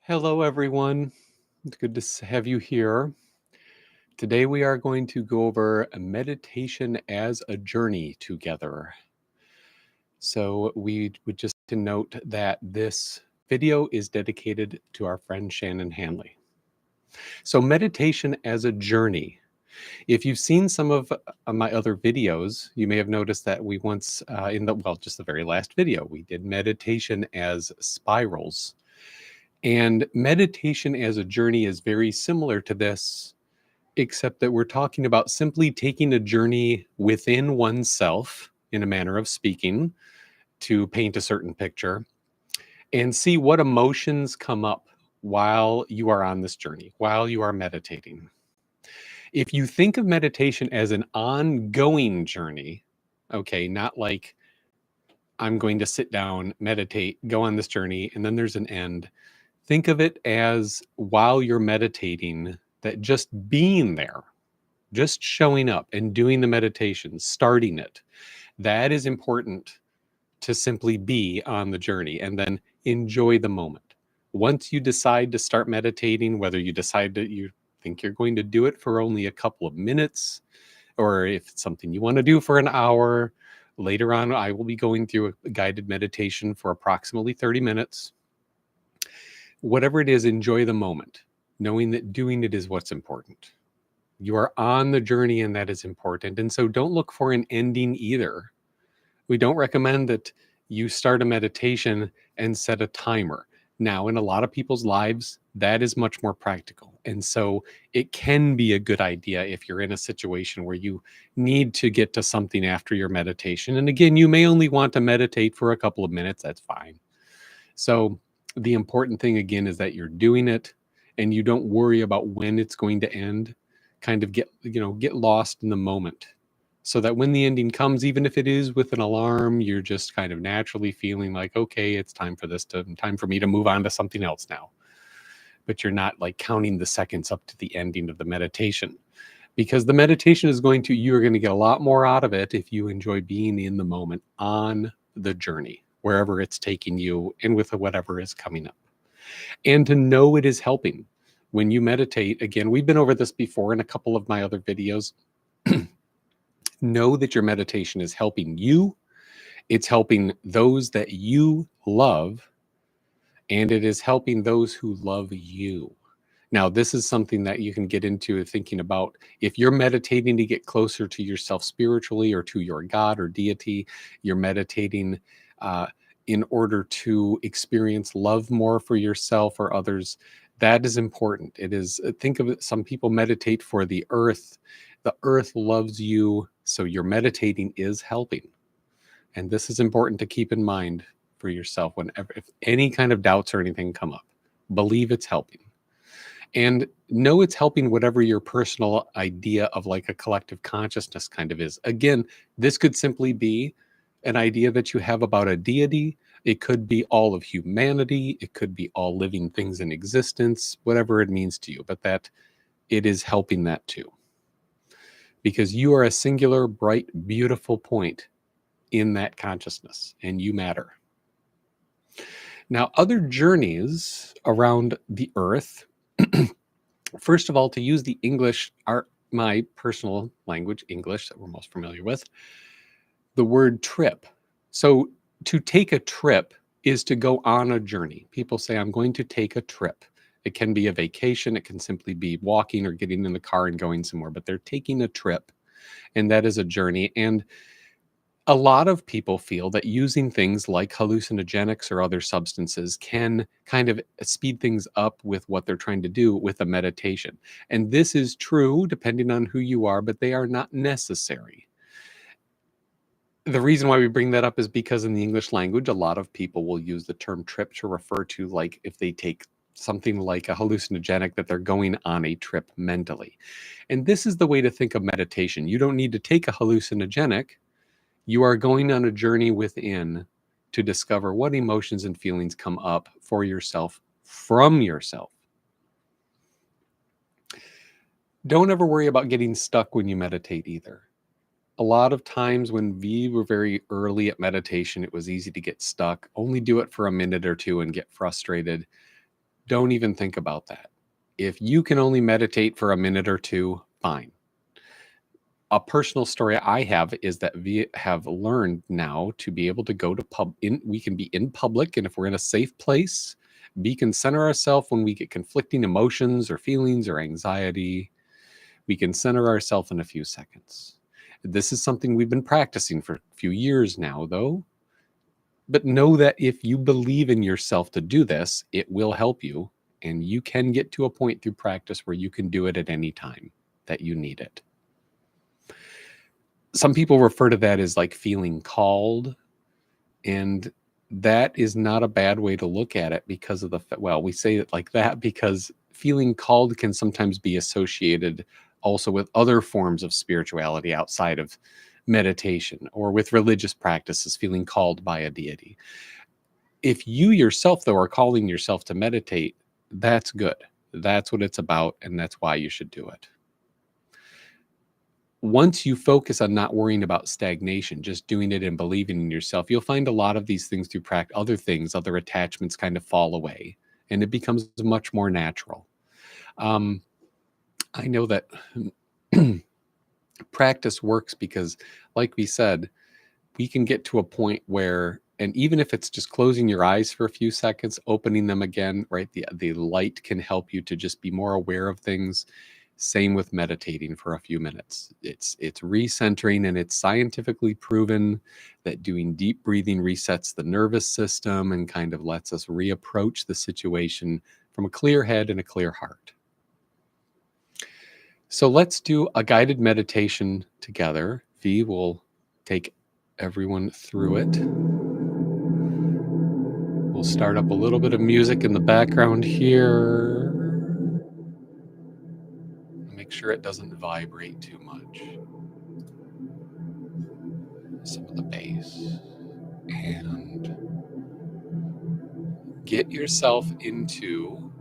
Hello, everyone. It's good to have you here. Today, we are going to go over a meditation as a journey together. So, we would just to note that this video is dedicated to our friend Shannon Hanley. So, meditation as a journey. If you've seen some of my other videos, you may have noticed that we once, just the very last video, we did meditation as spirals. And meditation as a journey is very similar to this, except that we're talking about simply taking a journey within oneself, in a manner of speaking, to paint a certain picture and see what emotions come up while you are on this journey, while you are meditating. If you think of meditation as an ongoing journey, okay, not like I'm going to sit down, meditate, go on this journey, and then there's an end. Think of it as while you're meditating, that just being there, just showing up and doing the meditation, starting it, that is important to simply be on the journey and then enjoy the moment. Once you decide to start meditating, whether you decide that you think you're going to do it for only a couple of minutes, or if it's something you want to do for an hour, later on, I will be going through a guided meditation for approximately 30 minutes. Whatever it is, enjoy the moment, knowing that doing it is what's important. You are on the journey and that is important. And so don't look for an ending either. We don't recommend that you start a meditation and set a timer. Now, in a lot of people's lives, that is much more practical. And so it can be a good idea if you're in a situation where you need to get to something after your meditation. And again, you may only want to meditate for a couple of minutes. That's fine. So the important thing again is that you're doing it and you don't worry about when it's going to end. Kind of get lost in the moment, so that when the ending comes, even if it is with an alarm, you're just kind of naturally feeling like, okay, it's time for me to move on to something else now. But you're not like counting the seconds up to the ending of the meditation, because the meditation you're going to get a lot more out of it if you enjoy being in the moment on the journey, wherever it's taking you and with whatever is coming up. And to know it is helping. When you meditate, again, we've been over this before in a couple of my other videos. Know that your meditation is helping you, it's helping those that you love, and it is helping those who love you. Now, this is something that you can get into thinking about. If you're meditating to get closer to yourself spiritually or to your God or deity, you're meditating in order to experience love more for yourself or others. That is important. It is, think of it, some people meditate for the earth. The earth loves you, so your meditating is helping. And this is important to keep in mind for yourself whenever, if any kind of doubts or anything come up, believe it's helping. And know it's helping whatever your personal idea of like a collective consciousness kind of is. Again, this could simply be an idea that you have about a deity. It could be all of humanity. It could be all living things in existence, whatever it means to you, but that it is helping that too. Because you are a singular, bright, beautiful point in that consciousness, and you matter. Now, other journeys around the earth, first of all, to use the English, my personal language, English, that we're most familiar with, the word trip. So to take a trip is to go on a journey. People say, I'm going to take a trip. It can be a vacation. It can simply be walking or getting in the car and going somewhere, but they're taking a trip, and that is a journey. And a lot of people feel that using things like hallucinogenics or other substances can kind of speed things up with what they're trying to do with a meditation. And this is true depending on who you are, but they are not necessary. The reason why we bring that up is because in the English language, a lot of people will use the term trip to refer to, like, if they take something like a hallucinogenic, that they're going on a trip mentally. And this is the way to think of meditation. You don't need to take a hallucinogenic. You are going on a journey within to discover what emotions and feelings come up for yourself from yourself. Don't ever worry about getting stuck when you meditate either. A lot of times when we were very early at meditation, it was easy to get stuck. Only do it for a minute or two and get frustrated. don't even think about that. If you can only meditate for a minute or two, fine. A personal story I have is that we have learned now to be able to go to we can be in public, and if we're in a safe place, we can center ourselves when we get conflicting emotions or feelings or anxiety. We can center ourselves in a few seconds. This is something we've been practicing for a few years now, though. But know that if you believe in yourself to do this, it will help you. And you can get to a point through practice where you can do it at any time that you need it. Some people refer to that as like feeling called. And that is not a bad way to look at it because of we say it like that because feeling called can sometimes be associated also with other forms of spirituality outside of meditation or with religious practices, feeling called by a deity. If you yourself, though, are calling yourself to meditate, that's good. That's what it's about, and that's why you should do it. Once you focus on not worrying about stagnation, just doing it and believing in yourself, you'll find a lot of these things through other attachments kind of fall away, and it becomes much more natural. I know that practice works because, like we said, we can get to a point where, and even if it's just closing your eyes for a few seconds, opening them again, right? The light can help you to just be more aware of things. Same with meditating for a few minutes. It's recentering, and it's scientifically proven that doing deep breathing resets the nervous system and kind of lets us reapproach the situation from a clear head and a clear heart. So let's do a guided meditation together. V will take everyone through it. We'll start up a little bit of music in the background here. Make sure it doesn't vibrate too much. Some of the bass. And get yourself into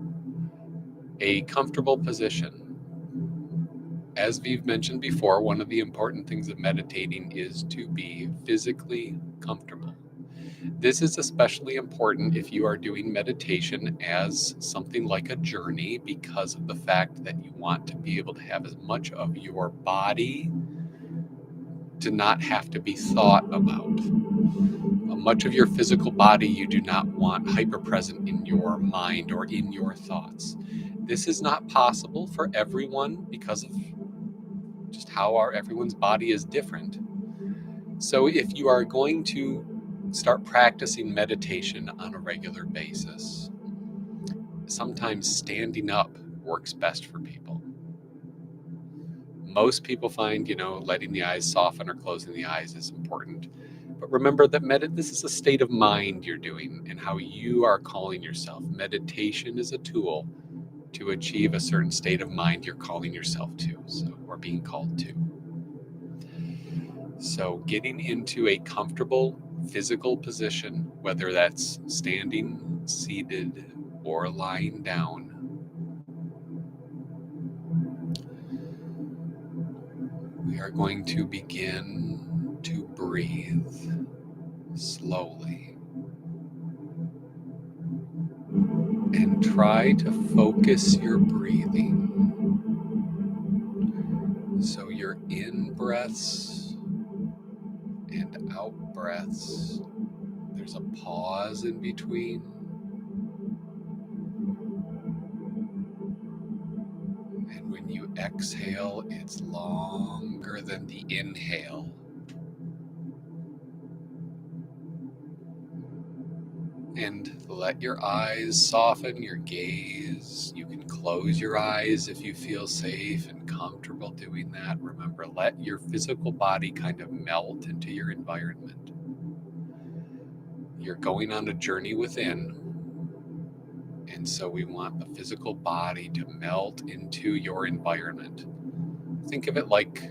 a comfortable position. As we've mentioned before, one of the important things of meditating is to be physically comfortable. This is especially important if you are doing meditation as something like a journey because of the fact that you want to be able to have as much of your body to not have to be thought about. Much of your physical body you do not want hyper present in your mind or in your thoughts. This is not possible for everyone because of just how everyone's body is different. So if you are going to start practicing meditation on a regular basis, sometimes standing up works best for people. Most people find, letting the eyes soften or closing the eyes is important. But remember that this is a state of mind you're doing and how you are calling yourself. Meditation is a tool to achieve a certain state of mind you're calling yourself to, or being called to. So getting into a comfortable physical position, whether that's standing, seated, or lying down. We are going to begin to breathe slowly and try to focus your breathing. So your in breaths and out breaths, there's a pause in between. And when you exhale, it's longer than the inhale. And let your eyes soften, your gaze. You can close your eyes if you feel safe and comfortable doing that. Remember, let your physical body kind of melt into your environment. You're going on a journey within, and so we want the physical body to melt into your environment. Think of it like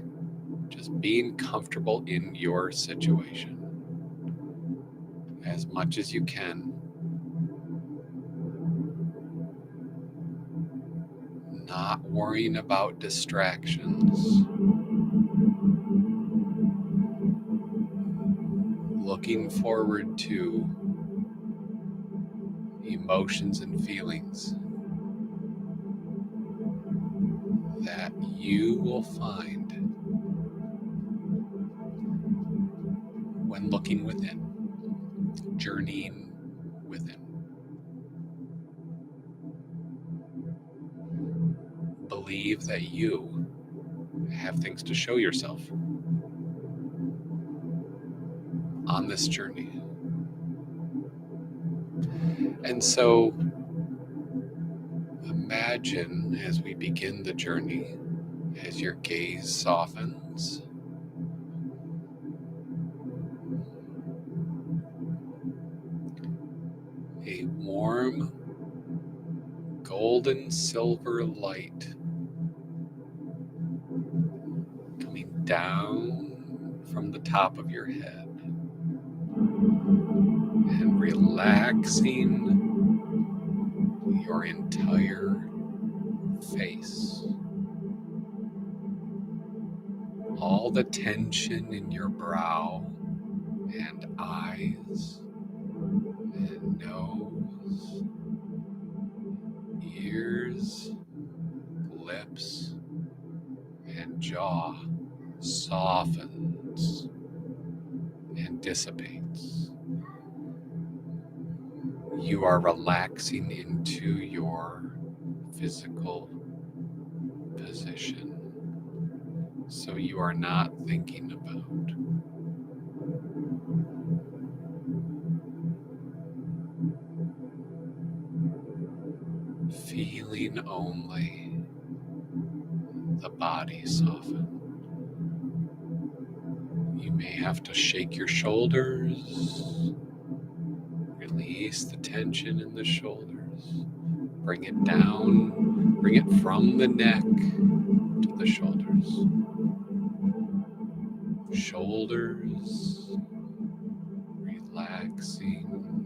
just being comfortable in your situation as much as you can. Not worrying about distractions. Looking forward to emotions and feelings that you will find when looking within, journeying within. Believe that you have things to show yourself on this journey. And so imagine as we begin the journey, as your gaze softens, a warm golden silver light coming down from the top of your head and relaxing your entire face. All the tension in your brow and eyes and nose, ears, lips, and jaw softens and dissipates. You are relaxing into your physical position, so you are not thinking about feeling only the body soften. You may have to shake your shoulders, release the tension in the shoulders, bring it down, bring it from the neck to the shoulders. Shoulders relaxing,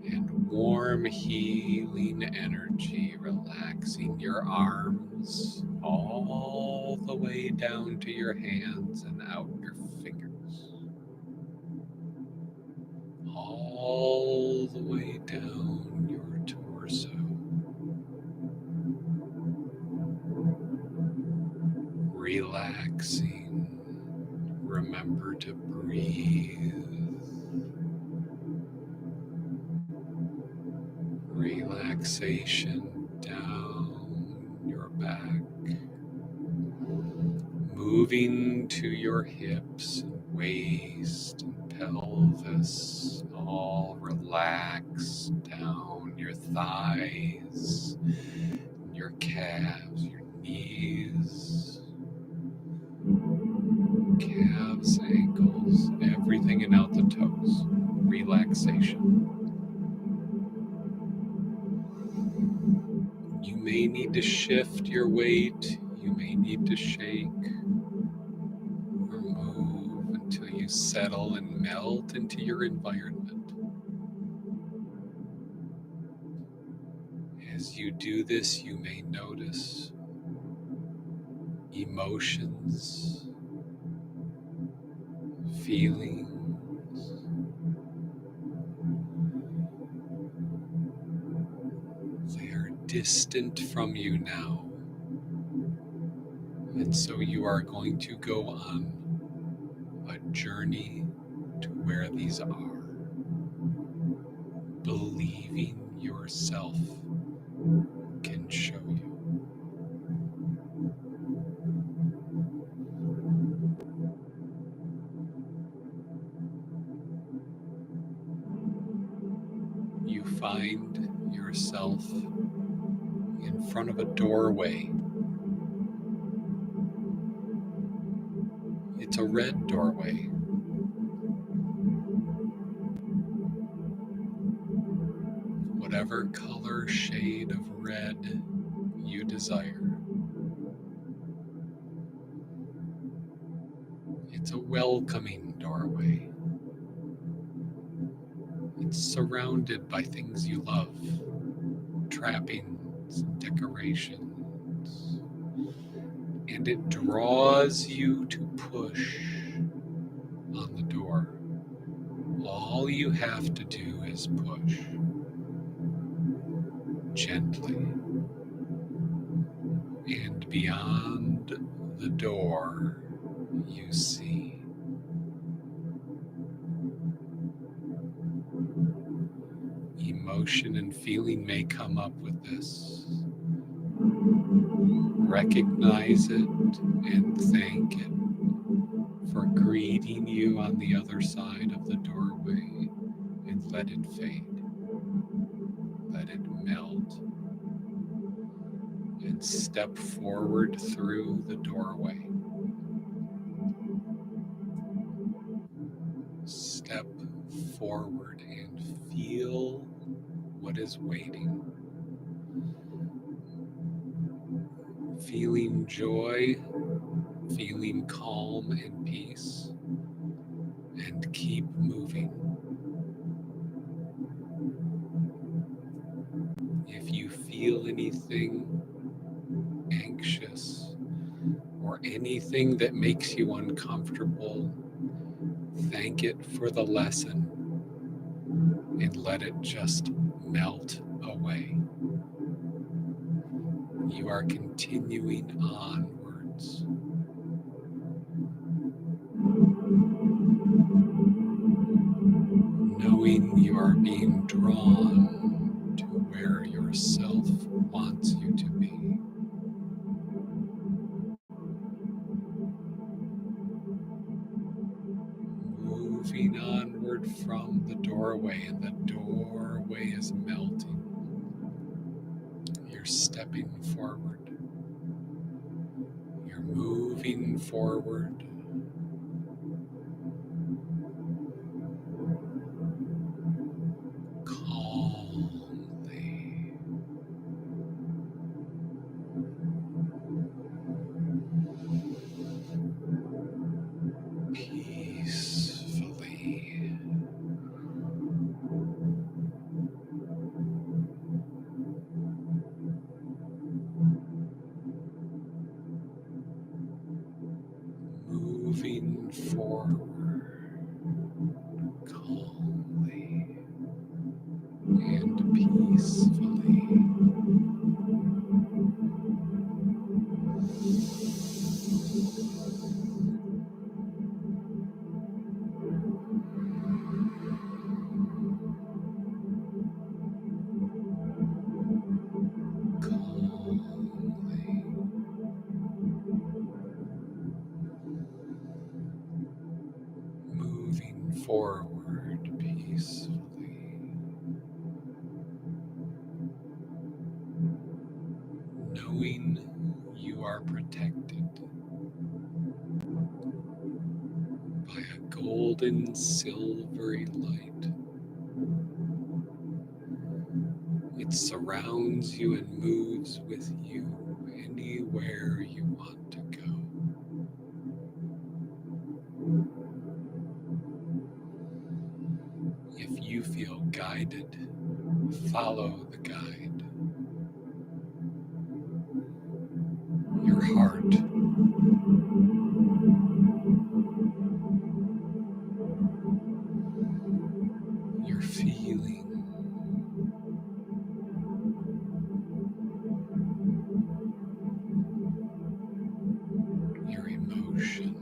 and warm healing energy relaxing your arms all the way down to your hands and out your fingers. All the way down your torso. Relaxing. Remember to breathe. Relaxation down your back. Moving to your hips and waist and pelvis. All relax down your thighs, your calves, your knees, calves, ankles, everything and out the toes. Relaxation. You may need to shift your weight. You may need to shake or move until you settle and melt into your environment. As you do this, you may notice emotions, feelings. They are distant from you now. And so you are going to go on a journey to where these are, believing yourself can show you. You find yourself in front of a doorway. It's a red doorway. Whatever color shade of red you desire. It's a welcoming doorway. It's surrounded by things you love, trappings, decorations, and it draws you to push on the door. All you have to do is push gently and And beyond the door, you see emotion and feeling may come up with this. Recognize it and thank it for greeting you on the other side of the doorway, and let it fade. Let it melt and step forward through the doorway. Step forward and feel what is waiting. Feeling joy, feeling calm and peace, and keep moving. If you feel anything anxious or anything that makes you uncomfortable, thank it for the lesson and let it just melt away. You are continuing onwards. Knowing you are being drawn to where yourself wants you to be. Moving onward from the doorway, and the doorway is melting. You're stepping forward. You're moving forward. Calmly. Peacefully. Moving forward calmly and peacefully. Calmly. Moving forward peacefully. Knowing you are protected by a golden silvery light. It surrounds you and moves with you anywhere you want to go. If you feel guided, follow the guide. Your heart, your feeling, your emotion.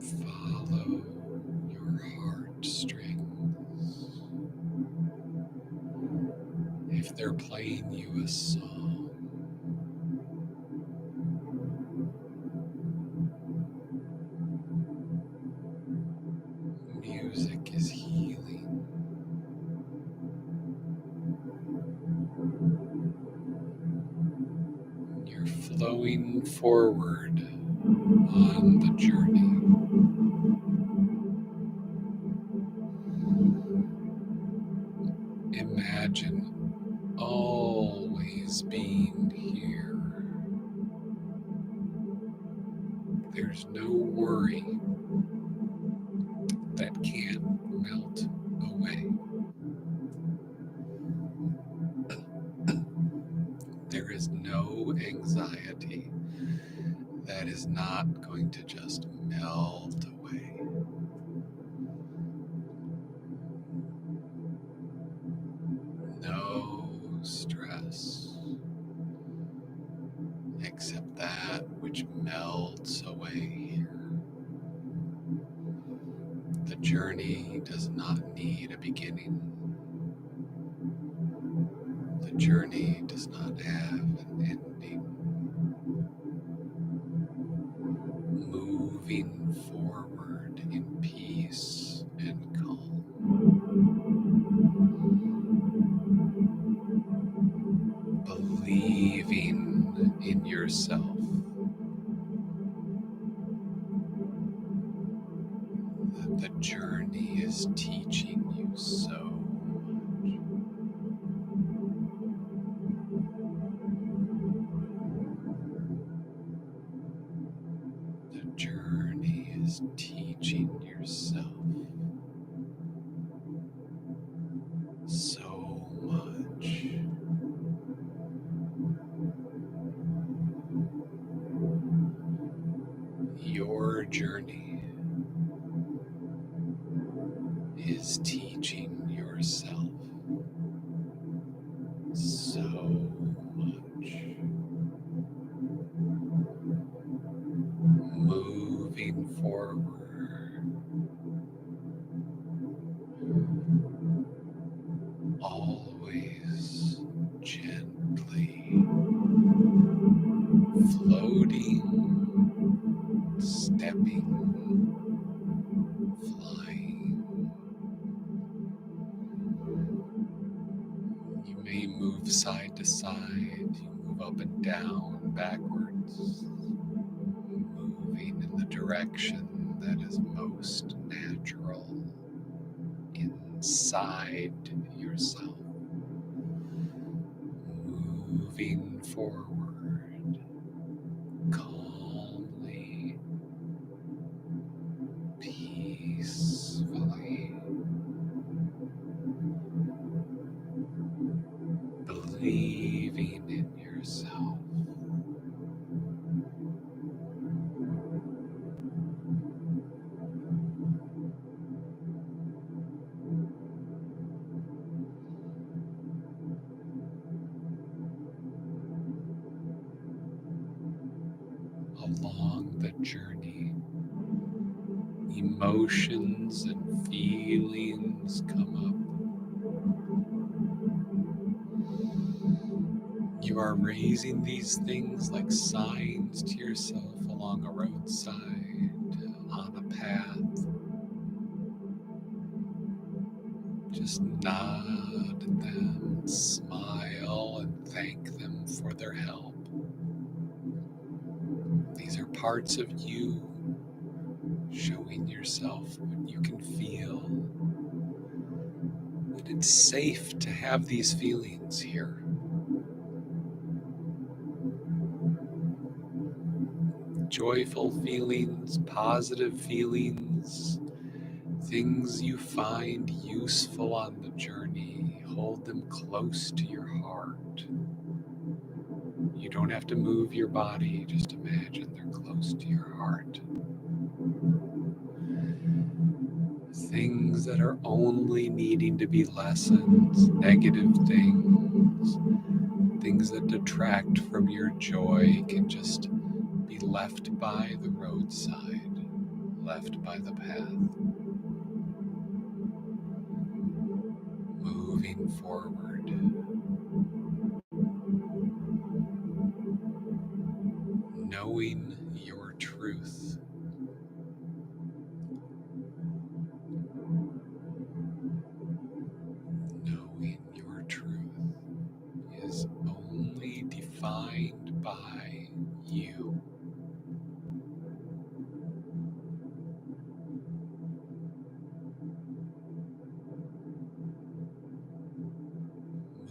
Follow your heartstrings. If they're playing you a song, music is healing. You're flowing forward on the journey. Imagine always being here. There's no worry that can't melt away. anxiety that is not going to just melt away. No stress except that which melts away here. The journey does not need a beginning. The journey does not have an ending. Moving forward in peace and calm. Believing in yourself. That the journey is teaching you so much. The journey is teaching yourself so much. Your journey is teaching yourself so much. Moving forward, always gently floating, stepping, flying. You may move side to side, you move up and down, backwards, moving in the direction that is most natural inside yourself. Moving forward calmly, peacefully, believing in yourself. Along the journey, emotions and feelings come up. You are raising these things like signs to yourself along a roadside, on a path. Just nod at them, smile, and thank them for their help. These are parts of you showing yourself what you can feel. That it's safe to have these feelings here. Joyful feelings, positive feelings, things you find useful on the journey. Hold them close to your heart. You don't have to move your body, just imagine they're close to your heart. Things that are only needing to be lessons, negative things, things that detract from your joy can just be left by the roadside, left by the path. Moving forward, knowing your truth. Knowing your truth is only defined by you.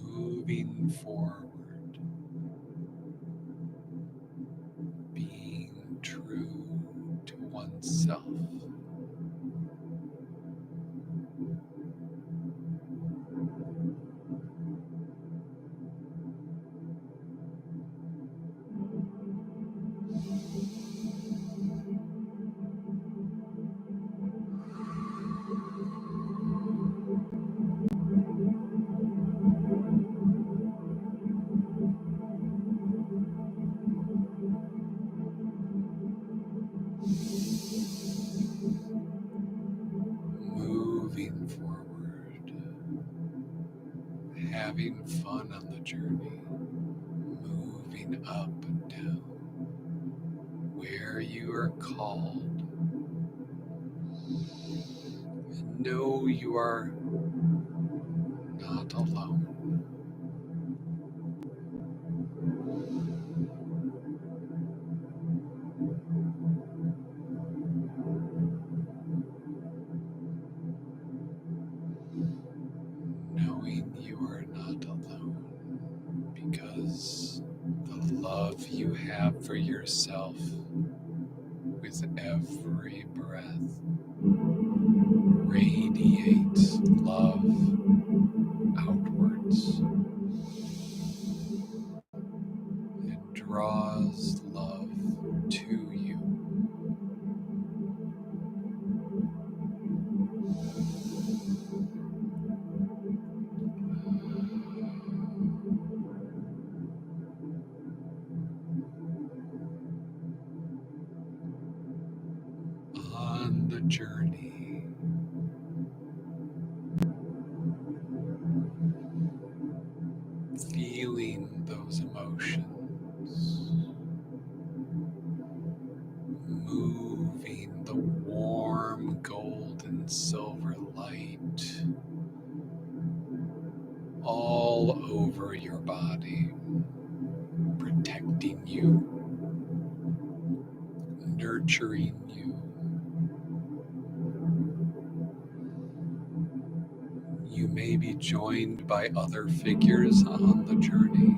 Moving forward, being true to oneself. moving forward, having fun on the journey, moving up and down where you are called, and know you are not alone. Knowing you are not alone, because the love you have for yourself with every breath radiates love outwards and draws love to you. On the journey, feeling those emotions, moving the warm gold and silver light all over your body, protecting you, nurturing you. You may be joined by other figures on the journey,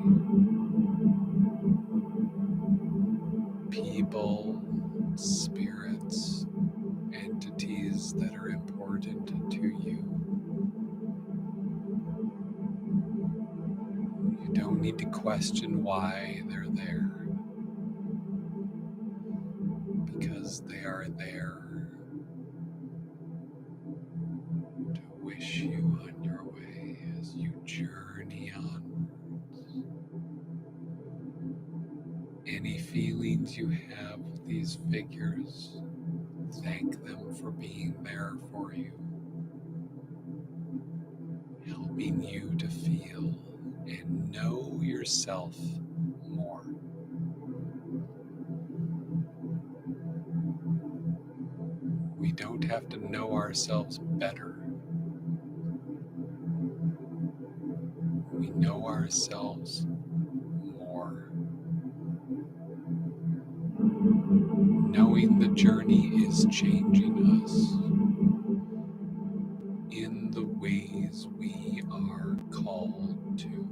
people, spirits, entities that are important to you. You don't need to question why they're there, because they are there to wish you on your way as you journey onwards. Any feelings you have with these figures, thank them for being there for you, helping you to feel and know yourself more. We don't have to know ourselves better. We know ourselves more. Knowing the journey is changing us in the ways we are called to.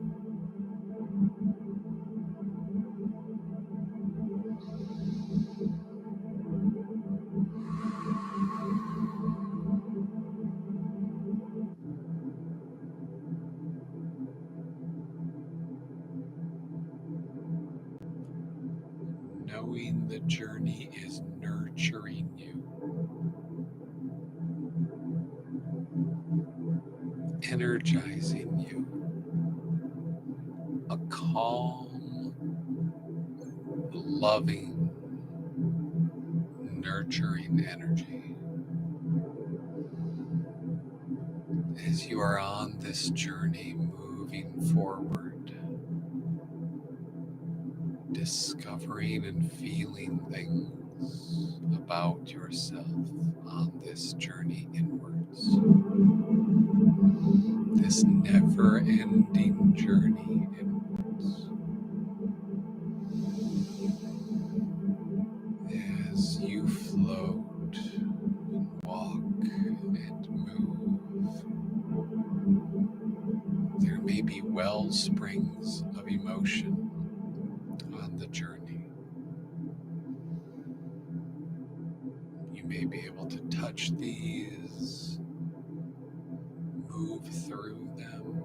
Knowing the journey is nurturing you, energizing you, a calm, loving, nurturing energy. As you are on this journey, moving forward, discovering and feeling things about yourself on this journey inwards. This never-ending journey inwards. As you float and walk and move, there may be well springs of emotion on the journey. You may be able to touch these, move through them.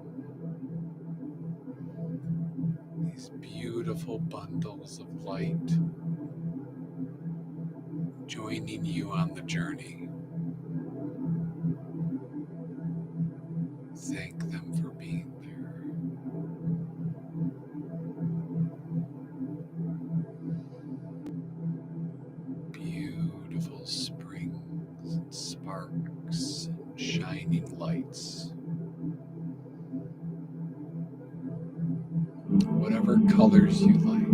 These beautiful bundles of light joining you on the journey. Thank them for being there. Beautiful springs and sparks and shining shining lights, whatever colors you like.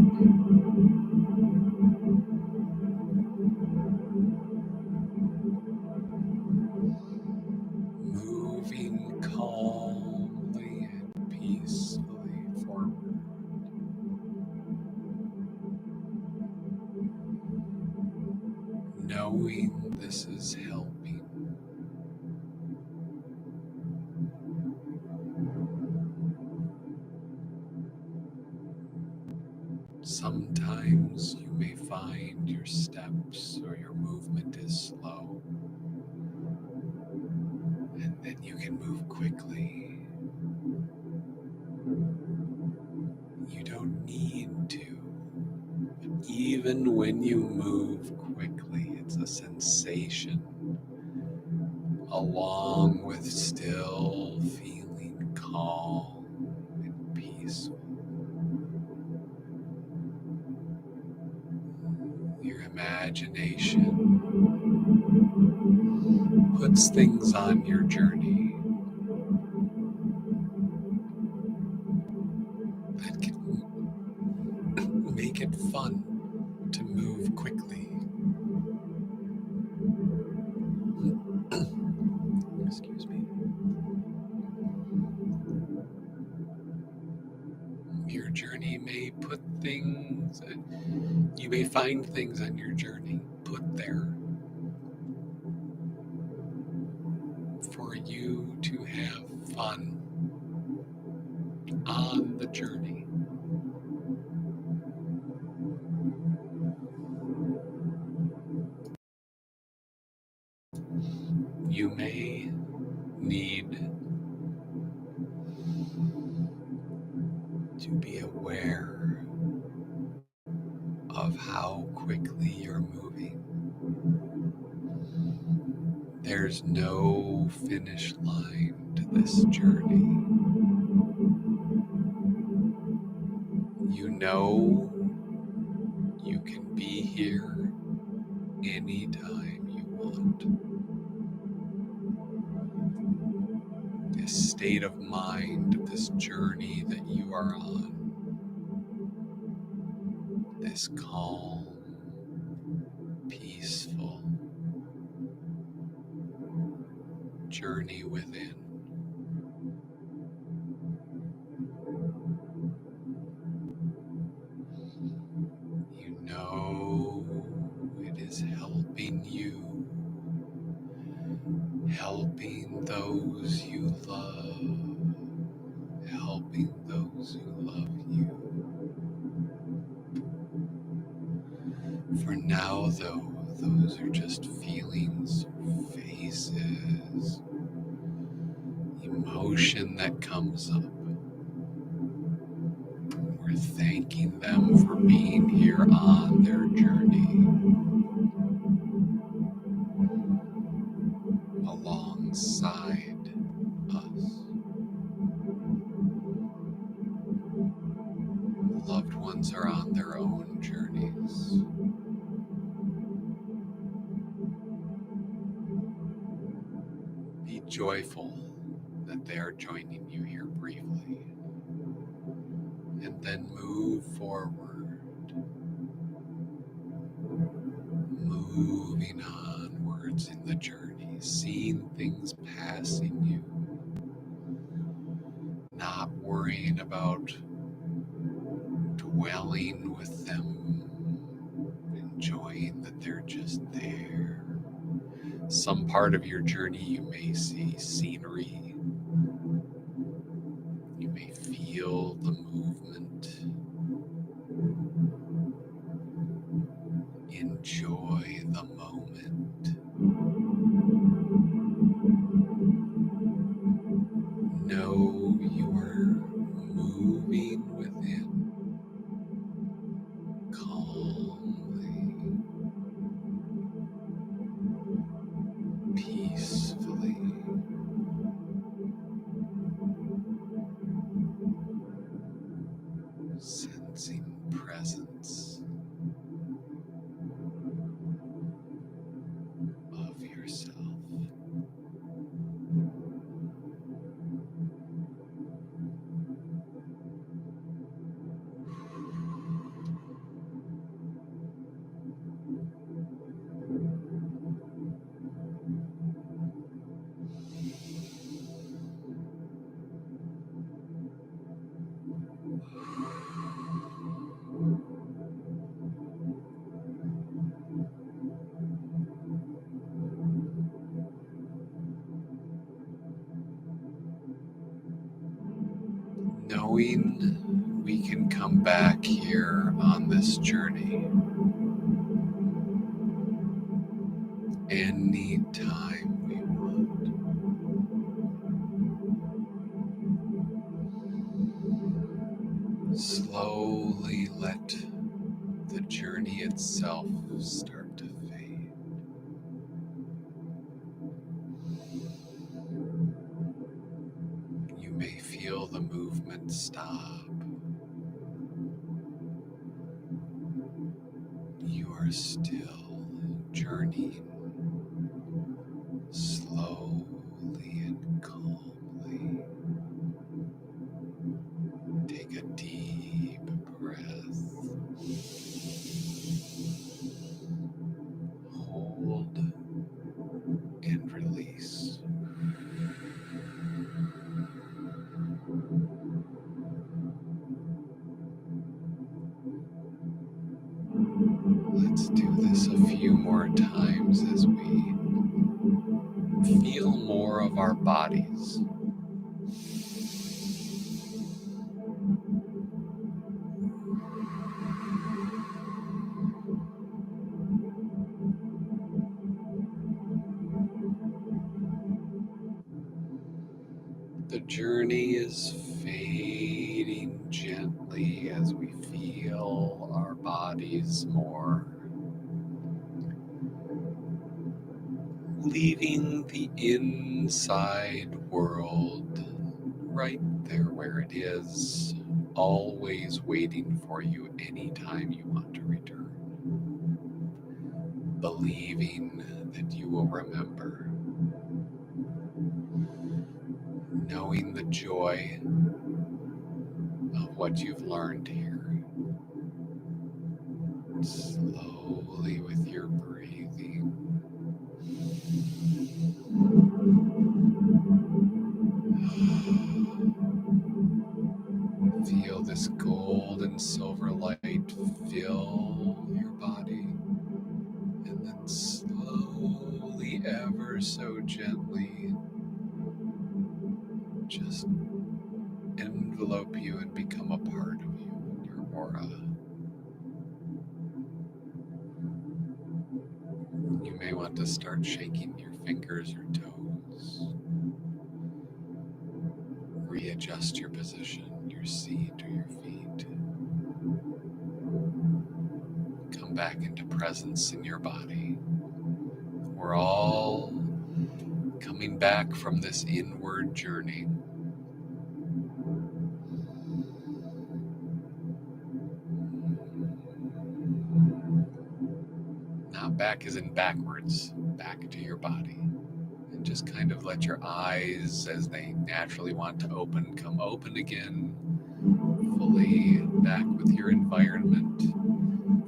Moving calmly and peacefully forward. Knowing this is helping. Sometimes you may find your steps or your movement is slow, and then you can move quickly. You don't need to. But even when you move quickly, it's a sensation, along with still feeling calm and peaceful. Your imagination puts things on your journey that can make it fun to move quickly. Excuse me. Your journey may put things, you may find things on your journey put there for you to have fun on the journey. You may need to be aware of how quickly you're moving. There's no finish line to this journey. You know you can be here anytime you want. This state of mind, this journey that you are on, this calm, peaceful journey within. You know it is helping you, helping those you love, helping those who love you. For now, though, those are just feelings, faces, emotion that comes up. We're thanking them for being here on their journey alongside us. Loved ones are on their own journeys. Be joyful that they are joining you here briefly, and then move forward, moving onwards in the journey, seeing things passing you, not worrying about dwelling with them, enjoying that they're just there. Some part of your journey you may see scenery, you may feel the movement, enjoy the moment. Know you are moving within calmly, peacefully. Sensing presence of yourself. knowing we can come back here on this journey anytime we want. Slowly let the journey itself start to fade. You may feel the movement stop. You are still journeying slowly and calmly. Take a deep breath. Hold and release. Let's do this a few more times as we feel more of our bodies. The journey is fading gently as we feel our bodies more, leaving the inside world right there where it is, always waiting for you anytime you want to return, believing that you will remember, knowing the joy of what you've learned here. Slowly with your breathing, feel this gold and silver light fill your body, and then slowly, ever so gently, just envelope you and become a part of you, your aura. You may want to start shaking your fingers or toes. Readjust your position, your seat or your feet. Come back into presence in your body. We're all coming back from this inward journey. Now back as in backwards, back to your body. And just kind of let your eyes, as they naturally want to open, come open again, fully back with your environment.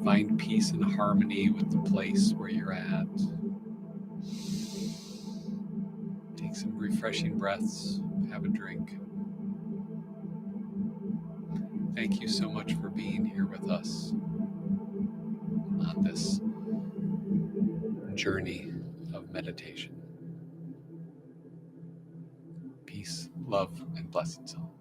Find peace and harmony with the place where you're at. Take some refreshing breaths, have a drink. Thank you so much for being here with us on this journey of meditation. Peace, love, and blessings all.